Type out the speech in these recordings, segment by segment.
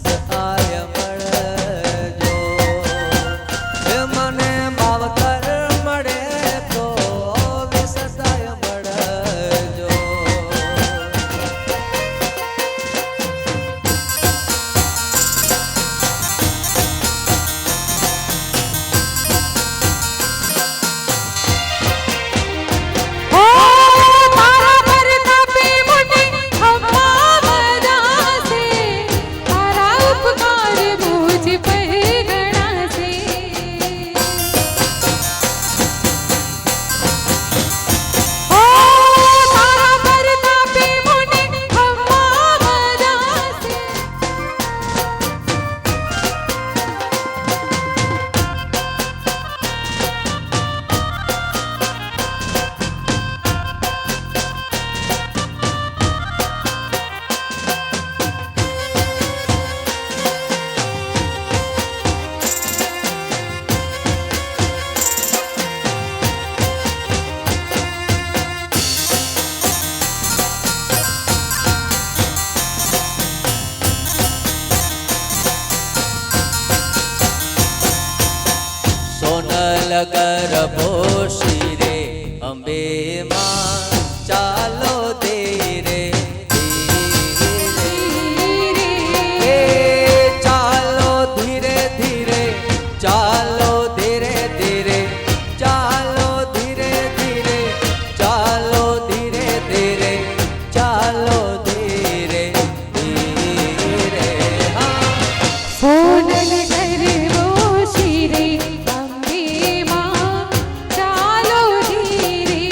સદાય મળજો એ મને માવતર મળે તો સદાય મળજો ગરભો શિરે અંબે માં ચાલો ધીરે ધીરે ચાલો ધીરે ધીરે ચાલો ધીરે ધીરે ચાલો ધીરે ધીરે ચાલો ધીરે ધીરે ચાલો ધીરે ધીરે હા સોનલ ગરબો શિરે અંબે માં ચાલો ધીરે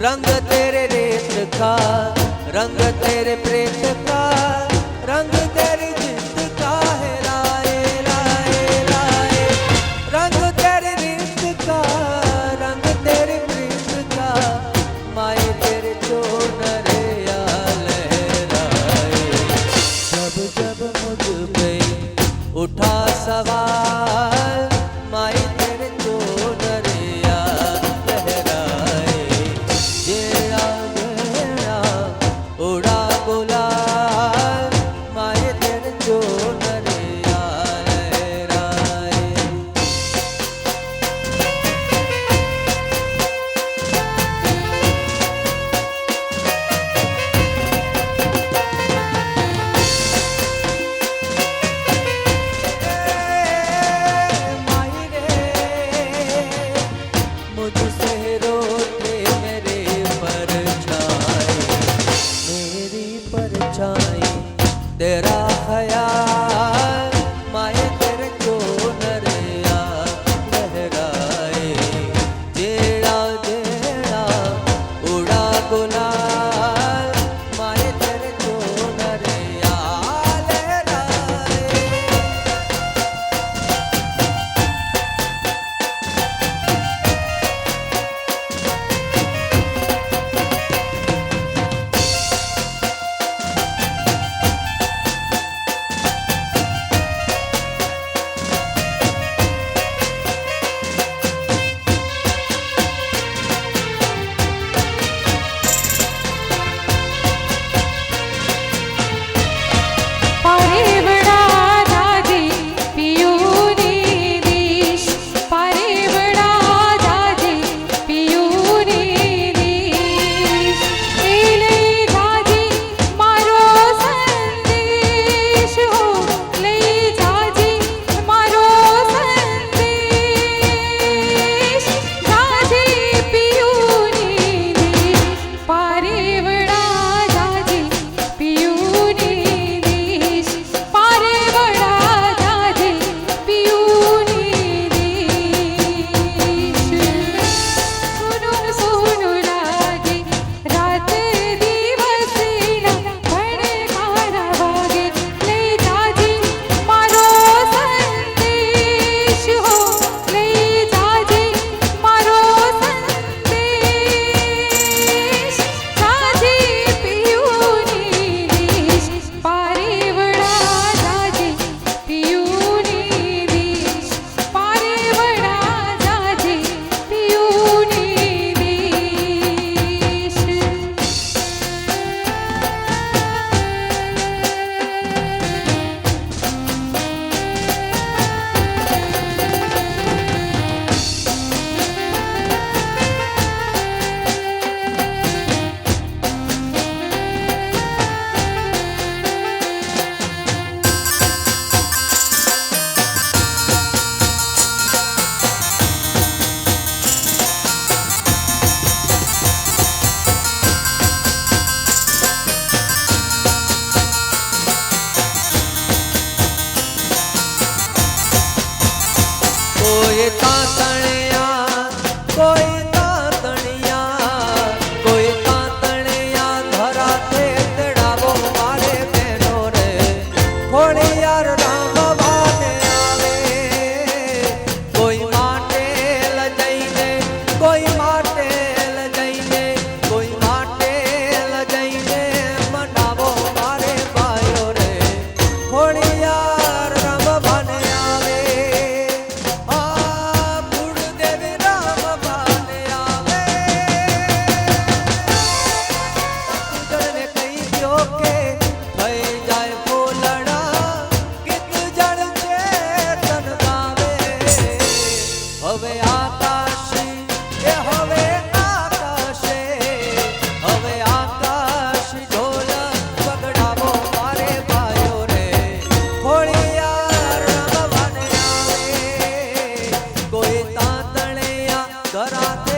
रंग तेरे रेत का, रंग तेरे प्रेत का, रंग तेरी जिद का है लाए लाए लाए। रंग तेरे रेत का, रंग तेरे प्रेत का, माए तेरे चोनरिया लहराए। जब जब मुझ पे उठा सवाल, माए तेरे चोनरिया लहराए। जेड़ा जेड़ा उड़ा गुलाल, माए तेरे चोनरिया लहराए। माई रे मुझसे रोते मेरे परछाई, मेरी परछाई तेरा ख्याल, माए तेरे चोनरिया लहराए। जेड़ा जेड़ा उड़ा गुलाल, माए तेरे चोनरिया लहराए। परिवड़ा दादी पियूनी देश, परिवड़ा दादी पियूनी देश। ले दादी मारो संदेश हो, ले दादी मारो संदेश। दादी पियूनी देश, परिवड़ा दादी पियूनी देश, परिवड़ा दादी पियूनी देश। सुनो सुनो लागे रात दिवस ना भड़कारा वागे, ले दादी मारो संदेश हो, ले दादी मारो संदेश। दादी पियूनी देश, परिवड़ा दादी पियूनी देश, परिवड़ा दादी पियूनी देश। कोई तातणिया, कोई तातणिया, कोई तातणिया धरा ते तड़ावो मारे बहनो रे। खोड़ियार राम भाने आवे, कोई माटे लजैने, कोई माटे लजैने, कोई माटे लजैने मनावो मारे भाइयो रे। खोड़ियार राम भाने आवे, आ गुरुदेव राम भाने आवे। जड़ने कई दियो के भई जाए बोलड़ा, कित जड़ चेतन गावे। हवे आकाशी ए हवे आकाशे, हवे आकाश ढोल पगड़ावो मारे भाइयो रे। खोड़ियार राम भाने आवे, कोई तातणिया धरा ते